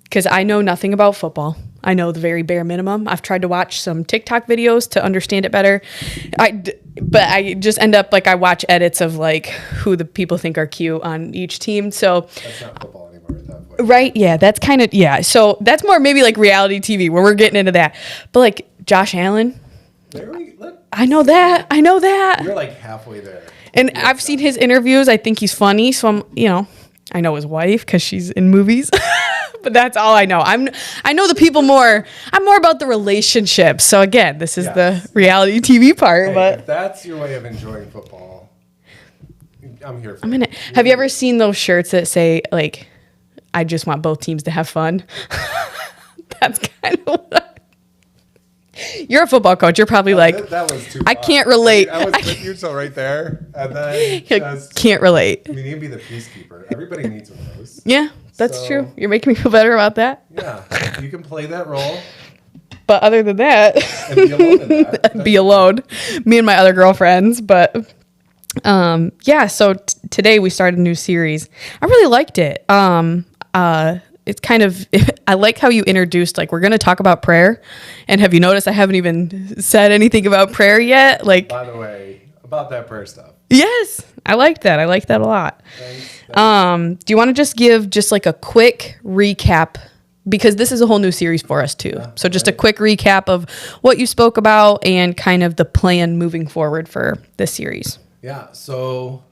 because I know nothing about football. I know the very bare minimum. I've tried to watch some TikTok videos to understand it better. But I just end up like I watch edits of like who the people think are cute on each team. So That's not football anymore at that point. right, yeah, that's kind of So that's more maybe like reality TV where we're getting into that. But like Josh Allen, I know that. You're like halfway there. And I've seen his interviews. I think he's funny. So I know his wife because she's in movies. But that's all I know. I know the people more. I'm more about the relationship. So again, this is the reality TV part. Hey, but if that's your way of enjoying football, I'm here for I'm in it. Have you ever seen those shirts that say like, "I just want both teams to have fun"? That's kind of what you're a football coach. You're probably that was too I can't relate. I was with you till right there, and then can't relate. I mean, you can be the peacekeeper. Everybody needs one of those. Yeah, that's true. You're making me feel better about that. Yeah, you can play that role. But other than that, and be alone in that. Be alone. Me and my other girlfriends. But so today we started a new series. I really liked it. It's kind of, I like how you introduced, like, we're going to talk about prayer. And have you noticed I haven't even said anything about prayer yet? Like, by the way, about that prayer stuff. Yes, I like that. I like that a lot. Thanks. Do you want to just give just like a quick recap? Because this is a whole new series for us too. Yeah, so just a quick recap of what you spoke about and kind of the plan moving forward for this series. Yeah. So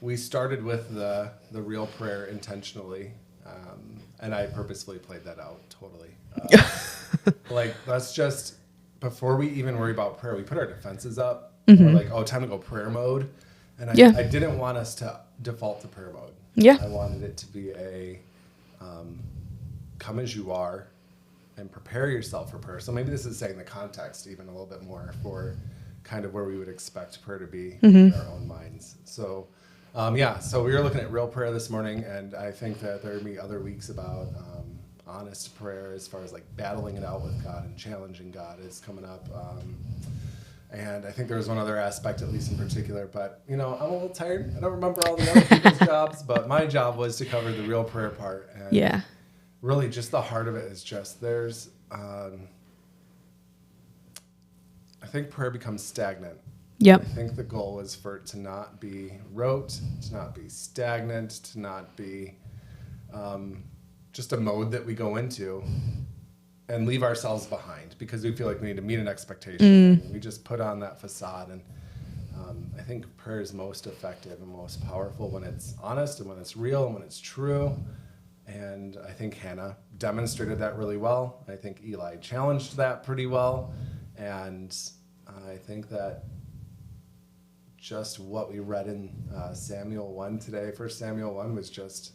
we started with the real prayer intentionally. And I purposefully played that out totally. Like, let's just, before we even worry about prayer, we put our defenses up. Mm-hmm. We're like, time to go prayer mode. And I didn't want us to default to prayer mode. Yeah. I wanted it to be a come as you are and prepare yourself for prayer. So maybe this is saying the context even a little bit more for kind of where we would expect prayer to be in our own minds. So so we were looking at real prayer this morning, and I think that there will be other weeks about honest prayer as far as like battling it out with God and challenging God is coming up. And I think there was one other aspect, at least in particular, but I'm a little tired. I don't remember all the other people's jobs, but my job was to cover the real prayer part. And really just the heart of it is just there's, I think prayer becomes stagnant. Yep. I think the goal is for it to not be rote, to not be stagnant, to not be just a mode that we go into and leave ourselves behind because we feel like we need to meet an expectation. We just put on that facade. And I think prayer is most effective and most powerful when it's honest and when it's real and when it's true. And I think Hannah demonstrated that really well. I think Eli challenged that pretty well. And I think that just what we read in Samuel 1 today, 1 Samuel 1, was just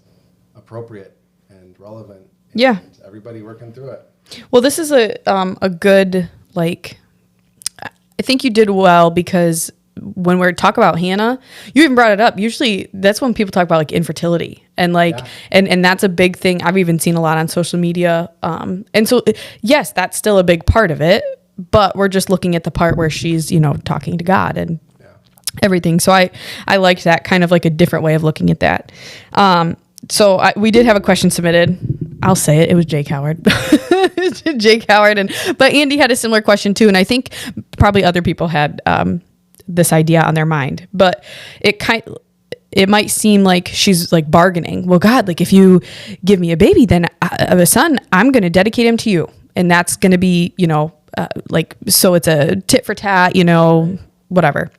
appropriate and relevant. And everybody working through it. Well, this is a good, like, I think you did well because when we're talking about Hannah, you even brought it up. Usually that's when people talk about like infertility and like, and that's a big thing. I've even seen a lot on social media. And so, yes, that's still a big part of it, but we're just looking at the part where she's, talking to God and everything. So I liked that kind of like a different way of looking at that. So we did have a question submitted. I'll say it. It was Jake Howard. Jake Howard. But Andy had a similar question too. And I think probably other people had this idea on their mind. But it might seem like she's like bargaining. Well, God, like if you give me a baby, then a son, I'm going to dedicate him to you. And that's going to be, so it's a tit for tat, whatever.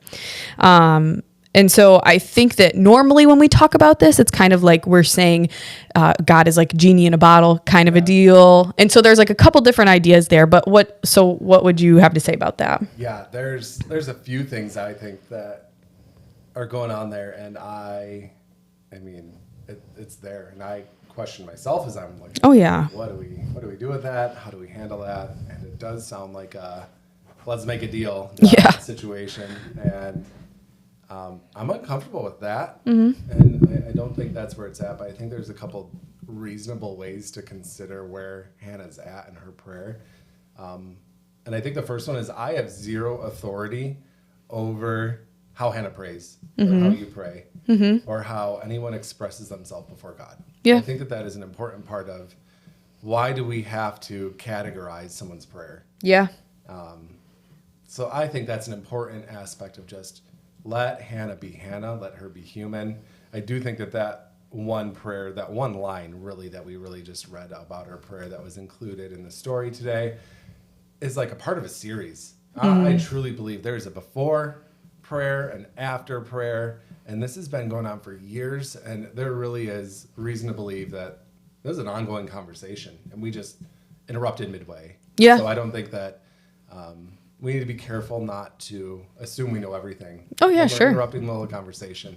And so I think that normally when we talk about this, it's kind of like we're saying God is like genie in a bottle kind of a deal. And so there's like a couple different ideas there. But what would you have to say about that? Yeah, there's a few things I think that are going on there. And I mean, it's there. And I question myself as I'm like, what do we do with that? How do we handle that? And it does sound like let's make a deal situation. And I'm uncomfortable with that. Mm-hmm. And I don't think that's where it's at, but I think there's a couple reasonable ways to consider where Hannah's at in her prayer. And I think the first one is I have zero authority over how Hannah prays, or how you pray, or how anyone expresses themselves before God. Yeah. I think that is an important part of why do we have to categorize someone's prayer? Yeah. So I think that's an important aspect of just let Hannah be Hannah, let her be human. I do think that one prayer, that one line really that we really just read about her prayer that was included in the story today is like a part of a series. I truly believe there's a before prayer and after prayer, and this has been going on for years, and there really is reason to believe that this is an ongoing conversation, and we just interrupted midway. Yeah. So I don't think that we need to be careful not to assume we know everything. Oh, yeah, when we're sure. Interrupting the middle of the conversation.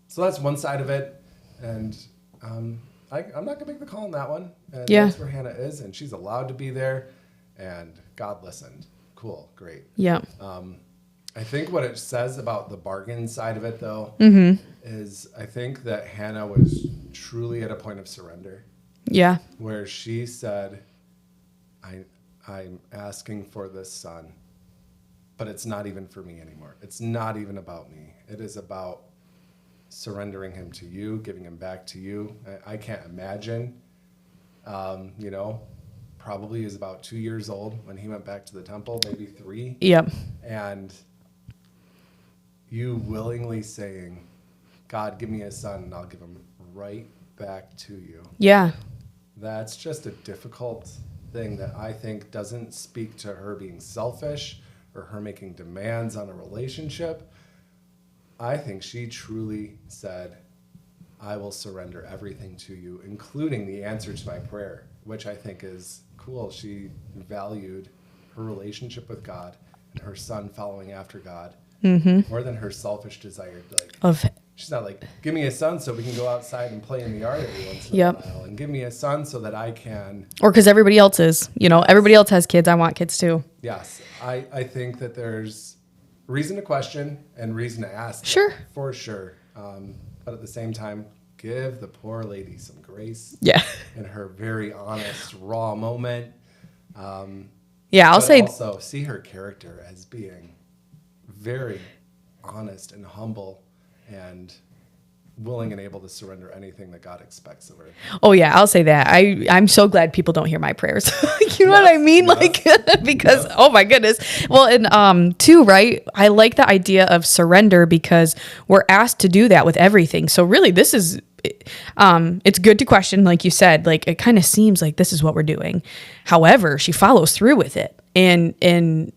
So that's one side of it, and I'm not gonna make the call on that one. And Yeah. that's where Hannah is, and she's allowed to be there, and God listened. Cool, great. Yeah. I think what it says about the bargain side of it, though, is I think that Hannah was truly at a point of surrender Yeah. where she said, I'm asking for this son, but it's not even for me anymore. It's not even about me. It is about surrendering him to you, giving him back to you. I can't imagine, probably he was about 2 years old when he went back to the temple, maybe 3. Yep. And you willingly saying, God, give me a son and I'll give him right back to you. Yeah. That's just a difficult thing that I think doesn't speak to her being selfish or her making demands on a relationship. I think she truly said, I will surrender everything to you, including the answer to my prayer, which I think is cool. She valued her relationship with God and her son following after God more than her selfish desire. She's not like, give me a son so we can go outside and play in the yard every once in a while, and give me a son so that I can. Or because everybody else is, everybody else has kids. I want kids too. Yes. I think that there's reason to question and reason to ask. Sure. For sure. But at the same time, give the poor lady some grace. Yeah. In her very honest, raw moment. Yeah, I'll say. Also see her character as being very honest and humble and willing and able to surrender anything that God expects of her. Oh yeah, I'll say that. I'm so glad people don't hear my prayers. You know what I mean? Yes. Because oh my goodness. Well, and too, right? I like the idea of surrender because we're asked to do that with everything. So really this is it's good to question, like you said, like it kind of seems like this is what we're doing. However, she follows through with it. And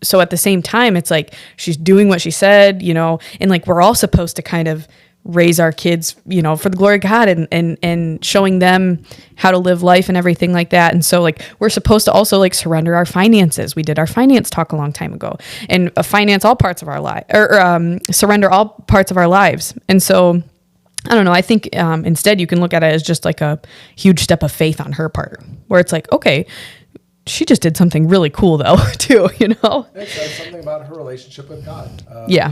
so at the same time, it's like she's doing what she said, and like we're all supposed to kind of raise our kids, for the glory of God and showing them how to live life and everything like that. And so like we're supposed to also like surrender our finances. We did our finance talk a long time ago, and finance all parts of our life, or surrender all parts of our lives. And so I don't know. I think instead you can look at it as just like a huge step of faith on her part, where it's like, okay, she just did something really cool though, too, It says something about her relationship with God. Yeah.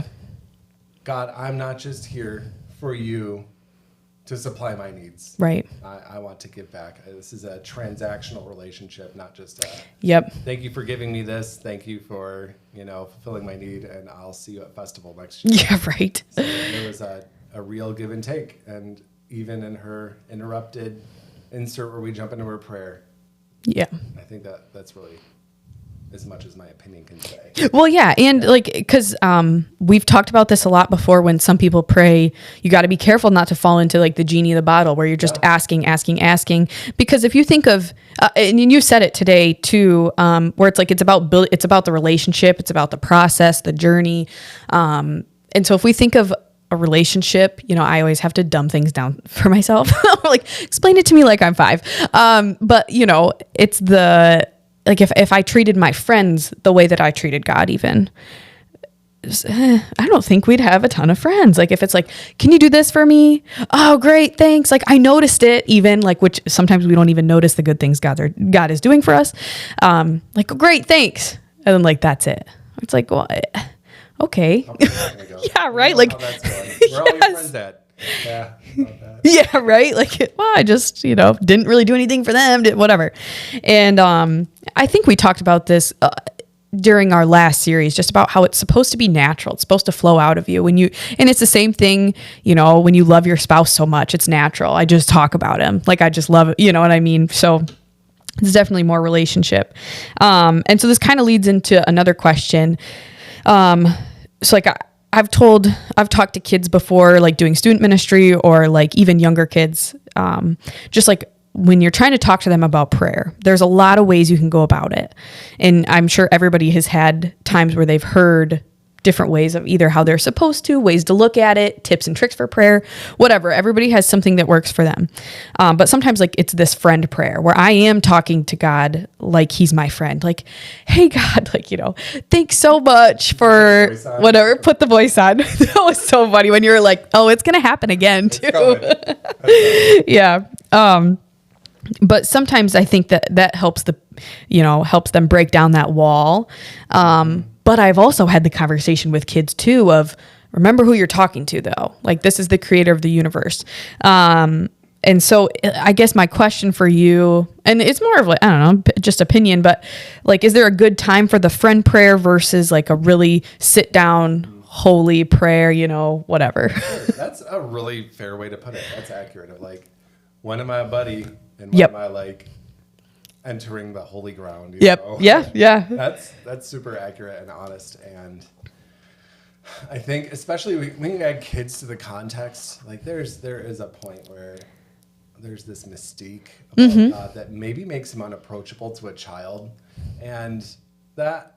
God, I'm not just here for you to supply my needs. Right. I want to give back. This is a transactional relationship, not just Yep. thank you for giving me this. Thank you for, fulfilling my need, and I'll see you at festival next year. Yeah, right. So there was a real give and take. And even in her interrupted insert where we jump into her prayer, Yeah. I think that's really as much as my opinion can say. Well, yeah. And like, because we've talked about this a lot before. When some people pray, you got to be careful not to fall into like the genie in the bottle where you're just asking. Because if you think of, and you said it today too, where it's like, it's about the relationship. It's about the process, the journey. And so if we think of a relationship, I always have to dumb things down for myself. Like, explain it to me like I'm 5. But it's like if I treated my friends the way that I treated God, even, I don't think we'd have a ton of friends. Like if it's like, can you do this for me? Oh, great. Thanks. Like I noticed it even, like, which sometimes we don't even notice the good things God is doing for us. Like, great. Thanks. And then like, that's it. It's like, well, okay. Yeah. Right. Like, where are all your friends at? Yeah. Yeah, right. Like, well, I just, didn't really do anything for them, whatever. And I think we talked about this during our last series, just about how it's supposed to be natural. It's supposed to flow out of you and it's the same thing, when you love your spouse so much, it's natural. I just talk about him. Like, I just love it. You know what I mean? So it's definitely more relationship. And so this kind of leads into another question. So like I've talked to kids before, like doing student ministry or like even younger kids, just like when you're trying to talk to them about prayer, there's a lot of ways you can go about it. And I'm sure everybody has had times where they've heard different ways of either how they're supposed to, ways to look at it, tips and tricks for prayer, whatever. Everybody has something that works for them. But sometimes like it's this friend prayer where I am talking to God like he's my friend. Like, hey God, like, thanks so much for whatever. Put the voice on. That was so funny when you were like, oh, it's going to happen again too. Yeah. But sometimes I think that helps helps them break down that wall. But I've also had the conversation with kids too of remember who you're talking to though. Like, this is the creator of the universe. And so I guess my question for you, and it's more of like, I don't know, just opinion, but like, is there a good time for the friend prayer versus like a really sit down holy prayer, whatever? That's a really fair way to put it. That's accurate. Of like, when am I a buddy and when am I like entering the holy ground? You know? Yeah. That's super accurate and honest. And I think especially when you add kids to the context, like there is a point where there's this mystique about God that maybe makes him unapproachable to a child. And that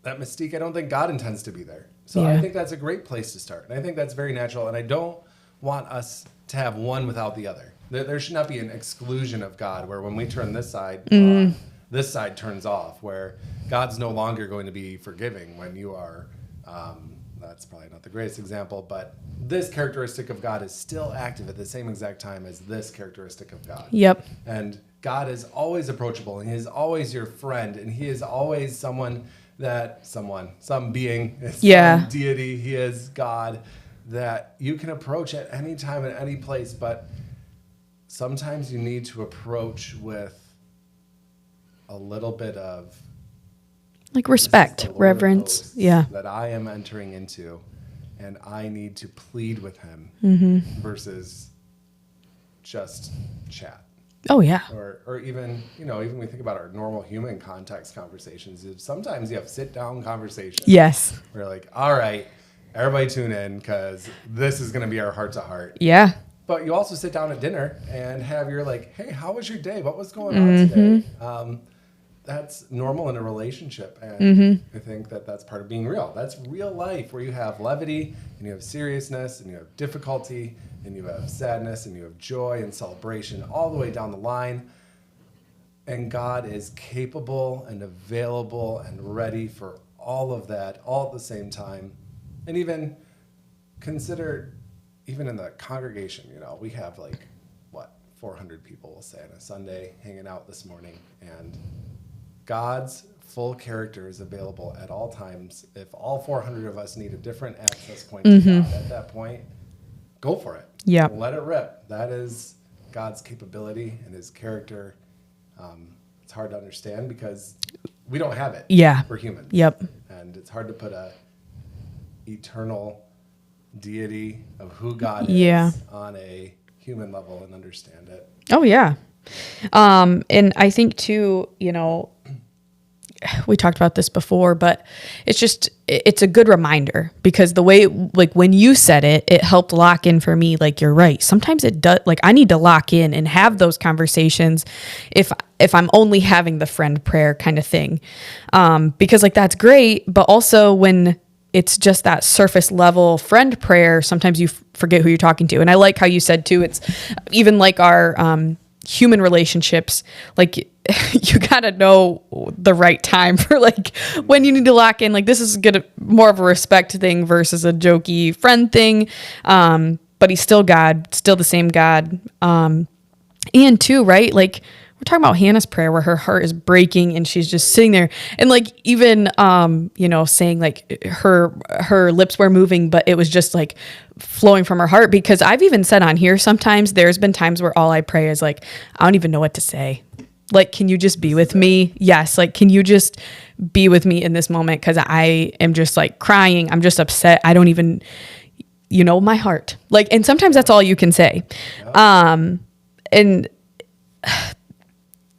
mystique, I don't think God intends to be there. So I think that's a great place to start. And I think that's very natural. And I don't want us to have one without the other. There should not be an exclusion of God where when we turn this side on, this side turns off, where God's no longer going to be forgiving when you are, that's probably not the greatest example, but this characteristic of God is still active at the same exact time as this characteristic of God. Yep. And God is always approachable, and he is always your friend, and he is always some being, some deity, he is God that you can approach at any time, at any place, but sometimes you need to approach with a little bit of like respect, reverence. That I am entering into, and I need to plead with him versus just chat. Oh yeah. Or even, even we think about our normal human context conversations, sometimes you have sit down conversations. Yes. We're like, all right, everybody tune in because this is going to be our heart to heart. Yeah. But you also sit down at dinner and have your like, hey, how was your day? What was going on today? That's normal in a relationship. And I think that's part of being real. That's real life where you have levity and you have seriousness and you have difficulty and you have sadness and you have joy and celebration all the way down the line. And God is capable and available and ready for all of that all at the same time. And even consider, even in the congregation, we have 400 people, we'll say, on a Sunday hanging out this morning. And God's full character is available at all times. If all 400 of us need a different access point to God at that point, go for it. Yeah. Let it rip. That is God's capability and his character. It's hard to understand because we don't have it. Yeah. We're humans. Yep. And it's hard to put a eternal deity of who God is on a human level and understand it. Oh yeah. And I think too, we talked about this before, but it's a good reminder because the way, like when you said it, it helped lock in for me. Like, you're right. Sometimes it does, like I need to lock in and have those conversations if I'm only having the friend prayer kind of thing. Because like, that's great. But also when it's just that surface level friend prayer, sometimes you forget who you're talking to. And I like how you said too, it's even like our, human relationships, like you gotta know the right time for like when you need to lock in, like this is more of a respect thing versus a jokey friend thing. But he's still God, still the same God. And too, right? Like we're talking about Hannah's prayer where her heart is breaking and she's just sitting there and like even, saying like her lips were moving, but it was just like flowing from her heart, because I've even said on here, sometimes there's been times where all I pray is like, I don't even know what to say. Like, can you just be with me? Yes. Like, can you just be with me in this moment, because I am just like crying. I'm just upset. I don't even, my heart. Like, and sometimes that's all you can say. And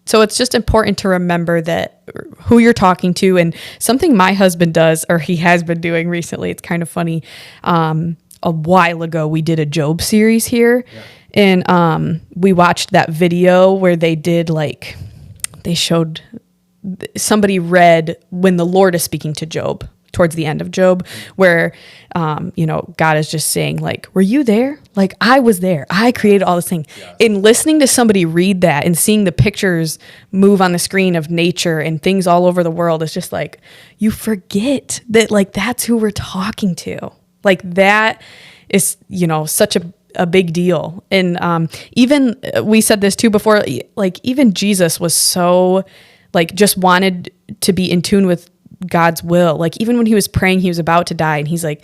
so it's just important to remember that who you're talking to. And something my husband does, or he has been doing recently, it's kind of funny. A while ago, we did a Job series here. Yeah. And we watched that video where they showed somebody read when the Lord is speaking to Job towards the end of Job, where, God is just saying, like, were you there? Like, I was there. I created all this thing. Yes. In listening to somebody read that and seeing the pictures move on the screen of nature and things all over the world, it's just like, you forget that, like, that's who we're talking to. Like, that is, such a big deal. And even, we said this too before, like, even Jesus was so, like, just wanted to be in tune with God's will. Like, even when he was praying, he was about to die, and he's like,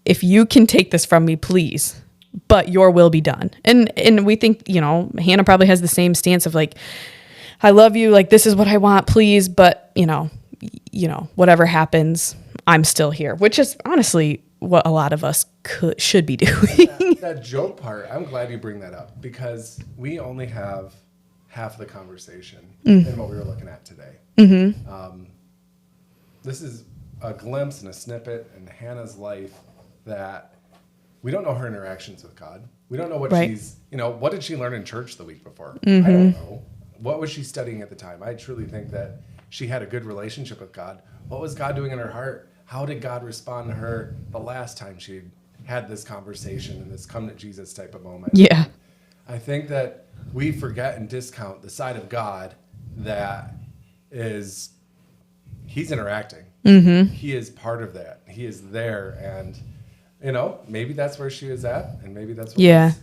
if you can take this from me, please, but your will be done. And we think, Hannah probably has the same stance of like, I love you, like, this is what I want, please, but whatever happens, I'm still here, which is honestly what a lot of us should be doing. That Job part, I'm glad you bring that up, because we only have half the conversation in what we were looking at today. Mm-hmm. This is a glimpse and a snippet in Hannah's life that we don't know her interactions with God. We don't know what she's, what did she learn in church the week before? Mm-hmm. I don't know. What was she studying at the time? I truly think that she had a good relationship with God. What was God doing in her heart? How did God respond to her the last time she had this conversation and this come to Jesus type of moment? Yeah. I think that we forget and discount the side of God that is, he's interacting. Mm-hmm. He is part of that. He is there. And, maybe that's where she is at. And maybe that's what is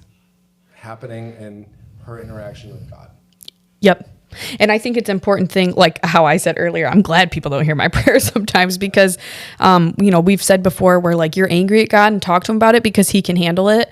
happening in her interaction with God. Yep. And I think it's an important thing, like how I said earlier, I'm glad people don't hear my prayers sometimes, because, we've said before, where like you're angry at God and talk to him about it because he can handle it.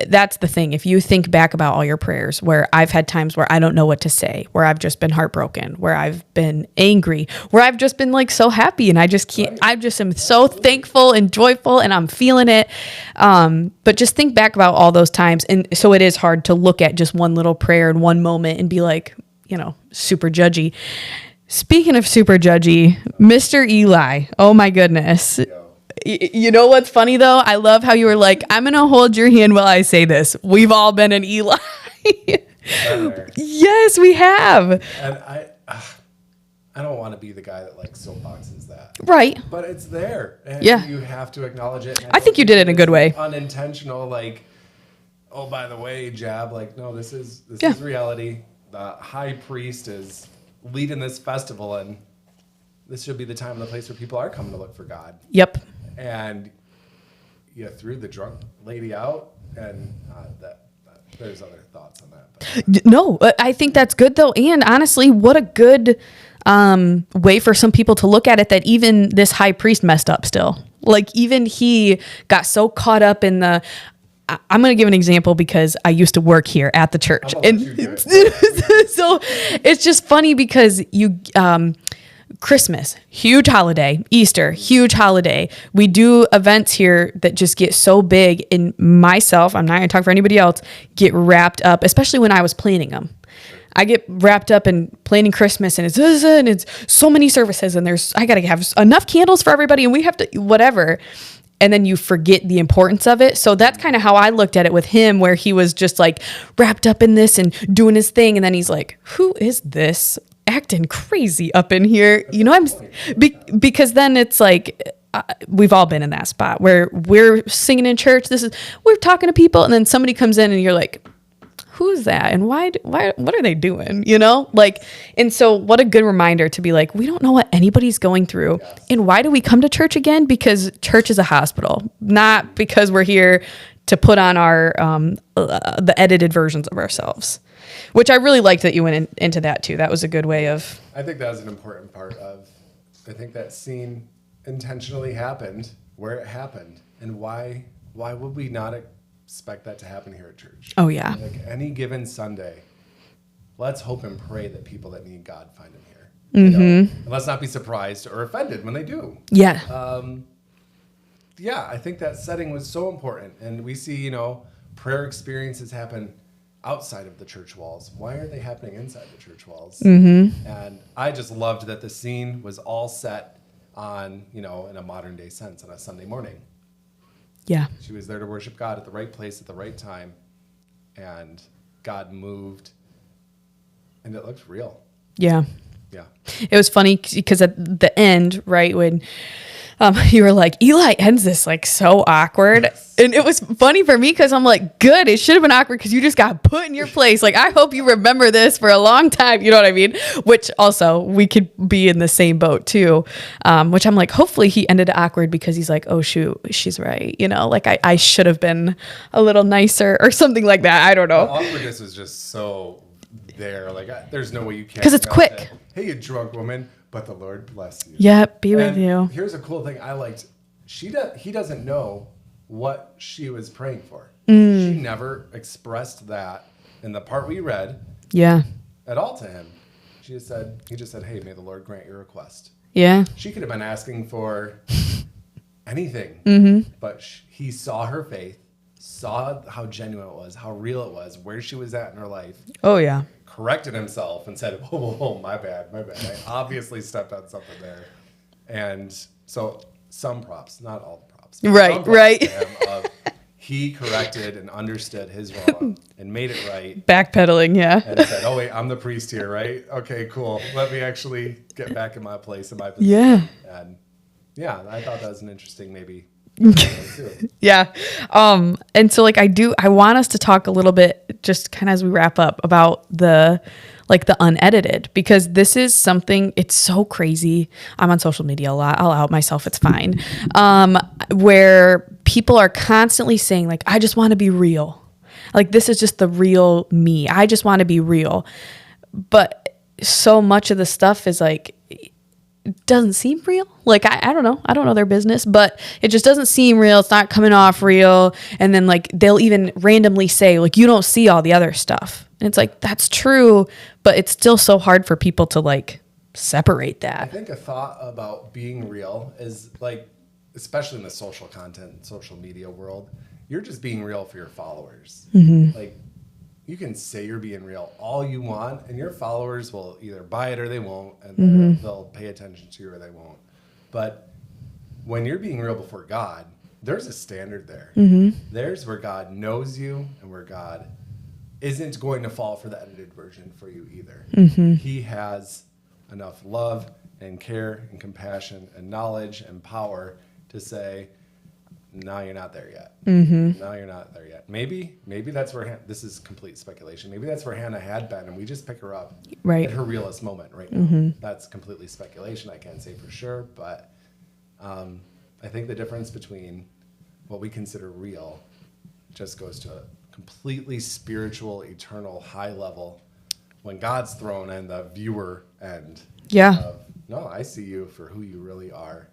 That's the thing. If you think back about all your prayers, where I've had times where I don't know what to say, where I've just been heartbroken, where I've been angry, where I've just been like so happy and I just can't, I just am so thankful and joyful and I'm feeling it. But just think back about all those times. And so it is hard to look at just one little prayer in one moment and be like, super judgy. Speaking of super judgy, Mr. Eli, oh my goodness. You know what's funny though? I love how you were like, I'm going to hold your hand while I say this. We've all been an Eli. Yes, we have. And I don't want to be the guy that like soapboxes that. Right. But it's there. And you have to acknowledge it. I think you did it in a good way. Unintentional, like, oh, by the way, jab. Like, no, this is reality. The high priest is leading this festival, and this should be the time and the place where people are coming to look for God. Yep. And you threw the drunk lady out, and there's other thoughts on that. But. No, I think that's good though. And honestly, what a good way for some people to look at it, that even this high priest messed up still. Like, even he got so caught up in the, I'm going to give an example because I used to work here at the church. And so it's just funny because Christmas, huge holiday. Easter, huge holiday. We do events here that just get so big, and myself, I'm not going to talk for anybody else, get wrapped up, especially when I was planning them. I get wrapped up in planning Christmas, and it's so many services, and I got to have enough candles for everybody, and we have to, whatever. And then you forget the importance of it. So that's kind of how I looked at it with him, where he was just like wrapped up in this and doing his thing. And then he's like, who is this acting crazy up in here? Because then it's like, we've all been in that spot where we're singing in church. We're talking to people, and then somebody comes in and you're like, who's that? And why, what are they doing? And so what a good reminder to be like, we don't know what anybody's going through. Yes. And why do we come to church again? Because church is a hospital, not because we're here to put on our, the edited versions of ourselves. Which I really liked that you went into that too. That was a good way of. I think that was an important part of. I think that scene intentionally happened where it happened, and why would we not expect that to happen here at church? Oh yeah. Like any given Sunday, let's hope and pray that people that need God find him here. You know? And let's not be surprised or offended when they do. Yeah. Yeah, I think that setting was so important. And we see, you know, prayer experiences happen outside of the church walls. Why aren't they happening inside the church walls? And I just loved that the scene was all set on, you know, in a modern day sense, on a Sunday morning. Yeah. She was there to worship God at the right place at the right time. And God moved. And it looked real. Yeah. Yeah. It was funny because at the end, right, when you were like, Eli ends this like so awkward. Yes. And it was funny for me because I'm like, good, it should have been awkward because you just got put in your place. Like, I hope you remember this for a long time. You know what I mean? Which also, we could be in the same boat too. Which I'm like, hopefully he ended awkward because he's like, oh, shoot, she's right. You know, like I should have been a little nicer or something like that. I don't know. The awkwardness was just so there. Like, there's no way you can. 'Cause it's quick. That. Hey, you drunk woman, but the Lord bless you. Yep, be with And you. Here's a cool thing I liked. He doesn't know what she was praying for. She never expressed that in the part we read Yeah. at all to him. He just said, hey, may the Lord grant your request. Yeah. She could have been asking for anything, but he saw her faith, saw how genuine it was, how real it was, where she was at in her life. Oh, yeah. Corrected himself and said, oh, my bad. I obviously stepped on something there. And so some props, not all the props. Right, some props right. to him of he corrected and understood his wrong and made it right. Backpedaling, yeah. And said, oh, wait, I'm the priest here, right? Okay, cool. Let me actually get back in my place, in my position. Yeah. And yeah, I thought that was an interesting maybe. Yeah. And so like I want us to talk a little bit just kind of as we wrap up about the unedited, because this is something, it's so crazy. I'm on social media a lot. I'll out myself. It's fine. Where people are constantly saying like, I just want to be real. Like, this is just the real me. I just want to be real. But so much of the stuff is like, doesn't seem real. Like, I don't know. I don't know their business, but it just doesn't seem real. It's not coming off real. And then like, they'll even randomly say like, you don't see all the other stuff. And it's like, that's true, but it's still so hard for people to like separate I that. think a thought about being real is like, especially in the social content, social media world, you're just being real for your followers. Like, you can say you're being real all you want, and your followers will either buy it or they won't, and they'll pay attention to you or they won't. But when you're being real before God, there's a standard there. There's where God knows you and where God isn't going to fall for the edited version for you either. He has enough love and care and compassion and knowledge and power to say, no, you're not there yet. No, you're not there yet. Maybe that's where, this is complete speculation. Maybe that's where Hannah had been, and we just pick her up at her realest moment right now. That's completely speculation. I can't say for sure, but I think the difference between what we consider real just goes to a completely spiritual, eternal, high level when God's throne and the viewer end. Yeah. No, I see you for who you really are.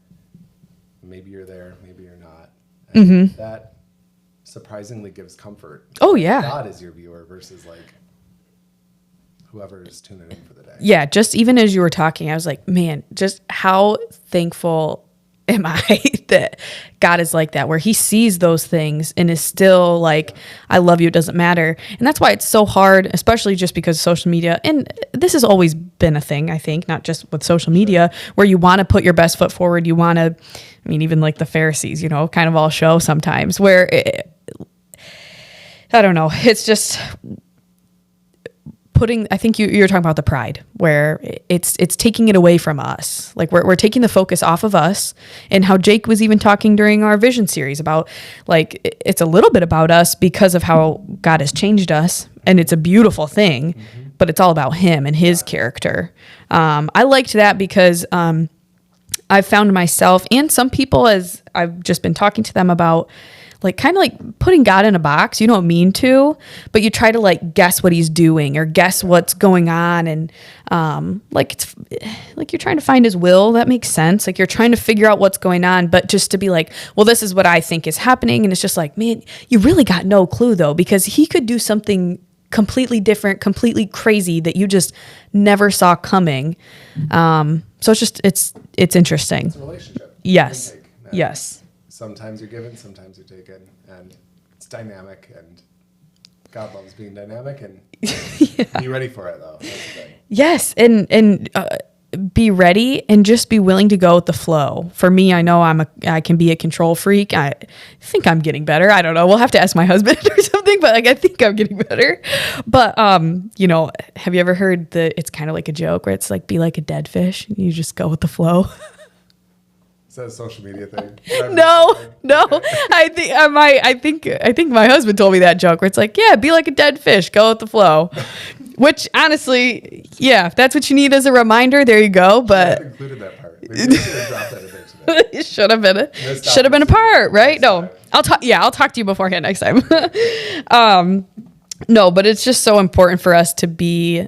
Maybe you're there, maybe you're not. That surprisingly gives comfort. Oh, yeah. God is your viewer versus like whoever is tuning in for the day. Yeah. Just even as you were talking, I was like, man, just how thankful am I that God is like that, where he sees those things and is still like, I love you. It doesn't matter. And that's why it's so hard, especially just because of social media. And this has always been a thing, I think, not just with social media, where you want to put your best foot forward. You want to, I mean, even like the Pharisees, you know, kind of all show sometimes where I don't know. It's just putting, I think you're talking about the pride, where it's taking it away from us. Like we're taking the focus off of us, and how Jake was even talking during our vision series about like, it's a little bit about us because of how God has changed us, and it's a beautiful thing, but it's all about him and his character. I liked that because I've found myself and some people, as I've just been talking to them about, like kind of like putting God in a box. You don't mean to, but you try to like guess what he's doing or guess what's going on. And like it's like you're trying to find his will. That makes sense. Like you're trying to figure out what's going on, but just to be like, well, this is what I think is happening. And it's just like, man, you really got no clue though, because he could do something completely different, completely crazy that you just never saw coming. So it's interesting. It's a relationship. Yes. Give and take. And Yes. sometimes you're given, sometimes you're taken, and it's dynamic, and God loves being dynamic, and be ready for it, though. That's the thing. Yes. And be ready and just be willing to go with the flow. For me, I know I can be a control freak. I think I'm getting better. I don't know. We'll have to ask my husband or something, but like, I think I'm getting better. But, you know, have you ever heard it's kind of like a joke where it's like, be like a dead fish. You just go with the flow. Is that a social media thing? No. I think my husband told me that joke where it's like, yeah, be like a dead fish, go with the flow. Which honestly, yeah, if that's what you need as a reminder, there you go. But I included that part. Maybe we should have dropped that in there today. it should have been a part, right? No, I'll talk to you beforehand next time. No, but it's just so important for us to be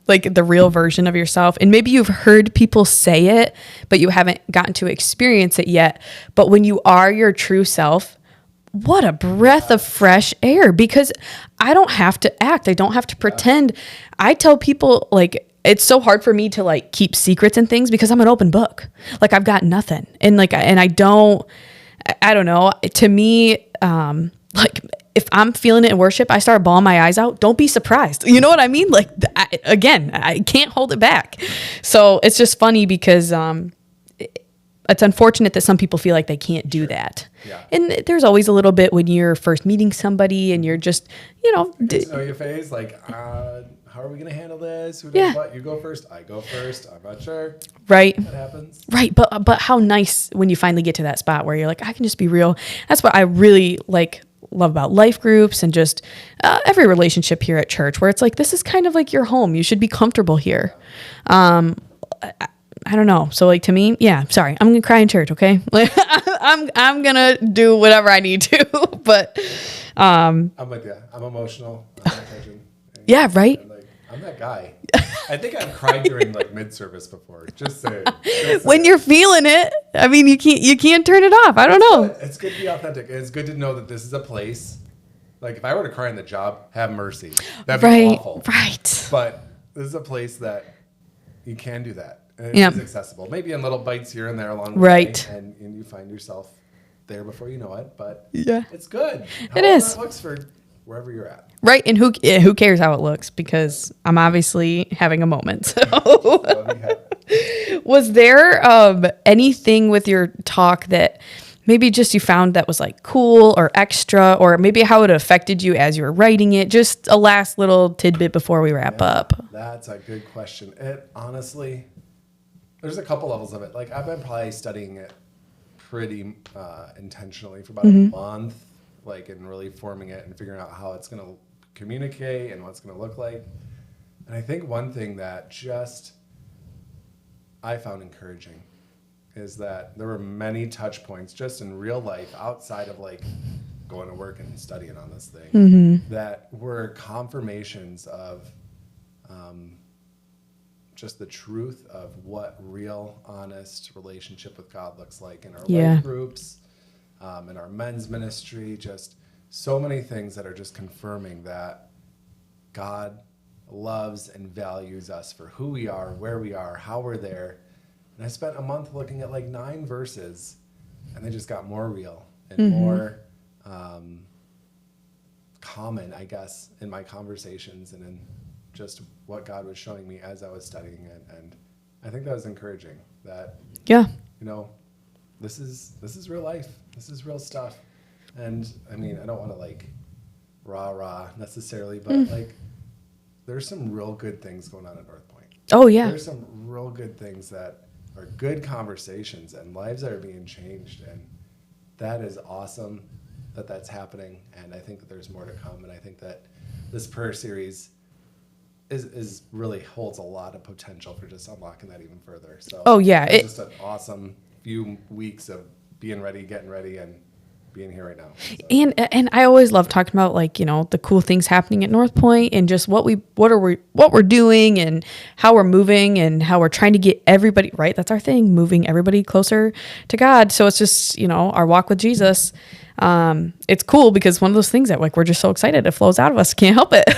like the real version of yourself. And maybe you've heard people say it, but you haven't gotten to experience it yet. But when you are your true self, what a breath of fresh air, because I don't have to act. I don't have to pretend. I tell people, like, it's so hard for me to like keep secrets and things because I'm an open book. Like, I've got nothing. And like, I don't know. To me, like, if I'm feeling it in worship, I start bawling my eyes out. Don't be surprised. You know what I mean? Like, I can't hold it back. So it's just funny because, it's unfortunate that some people feel like they can't do that. Yeah. And there's always a little bit when you're first meeting somebody and you're just, you know. Get to know your phase, like, how are we going to handle this? Who does Yeah. what? You go first. I go first. I'm not sure. Right. That happens. Right. But how nice when you finally get to that spot where you're like, I can just be real. That's what I really love about life groups and just every relationship here at church, where it's like, this is kind of like your home. You should be comfortable here. I don't know. So like, to me, yeah, sorry, I'm going to cry in church. Okay. Like, I'm going to do whatever I need to, but, I'm with you. I'm emotional. I'm attention. Yeah. Right. I'm that guy. I think I've cried during like mid-service before. Just say it. When you're feeling it, I mean, you can't turn it off. I don't know. It's good to be authentic. It's good to know that this is a place. Like, if I were to cry in the job, have mercy. That'd be awful. Right. But this is a place that you can do that. And it Yep. is accessible. Maybe in little bites here and there along the Right. way. And you find yourself there before you know it. But Yeah. it's good. It is. It looks for wherever you're at. Right. And who cares how it looks, because I'm obviously having a moment. So. So we have- Was there anything with your talk that maybe just you found that was like cool or extra, or maybe how it affected you as you were writing it? Just a last little tidbit before we wrap up. That's a good question. It honestly, there's a couple levels of it. Like, I've been probably studying it pretty intentionally for about a month, like, and really forming it and figuring out how it's going to communicate and what it's going to look like. And I think one thing that just I found encouraging is that there were many touch points just in real life outside of like going to work and studying on this thing that were confirmations of just the truth of what real, honest relationship with God looks like in our life groups, in our men's ministry, just so many things that are just confirming that God loves and values us for who we are, where we are, how we're there. And I spent a month looking at like 9 verses, and they just got more real and more common, I guess, in my conversations and in just what God was showing me as I was studying it. And I think that was encouraging that, Yeah. you know, this is real life. This is real stuff. And I mean, I don't want to like rah necessarily, but like there's some real good things going on at Northpointe. Oh, yeah. There's some real good things that are good conversations and lives that are being changed. And that is awesome that that's happening. And I think that there's more to come. And I think that this prayer series is really holds a lot of potential for just unlocking that even further. So Oh, yeah. It's just an awesome few weeks of being ready, getting ready, and being here right now. So. And I always love talking about, like, you know, the cool things happening at Northpointe and just what we're doing and how we're moving and how we're trying to get everybody right. That's our thing, moving everybody closer to God. So it's just, you know, our walk with Jesus. It's cool because one of those things that like we're just so excited it flows out of us. Can't help it.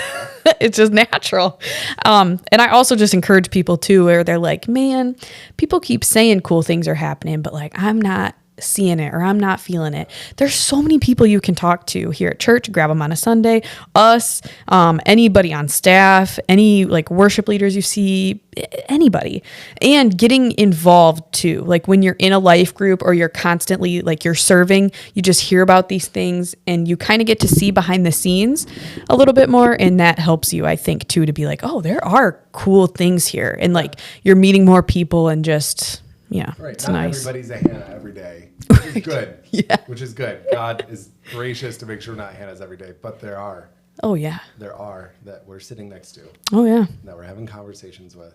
It's just natural. And I also just encourage people too, where they're like, man, people keep saying cool things are happening, but like, I'm not seeing it or I'm not feeling it. There's so many people you can talk to here at church. Grab them on a Sunday, us, anybody on staff, any like worship leaders you see, anybody, and getting involved too. Like when you're in a life group or you're constantly like you're serving, you just hear about these things and you kind of get to see behind the scenes a little bit more. And that helps you, I think, too, to be like, oh, there are cool things here. And like you're meeting more people and just, yeah, right. It's Not nice. everybody's a Hannah every day, which is good. Yeah. Which is good. God is gracious to make sure not Hannah's every day, but there are that we're sitting next to, Oh, yeah. that we're having conversations with,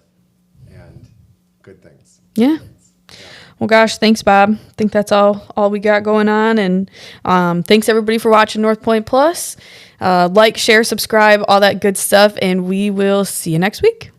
and good things. Yeah. Well, gosh, thanks, Bob. I think that's all we got going on. And thanks, everybody, for watching Northpointe Plus. Like, share, subscribe, all that good stuff. And we will see you next week.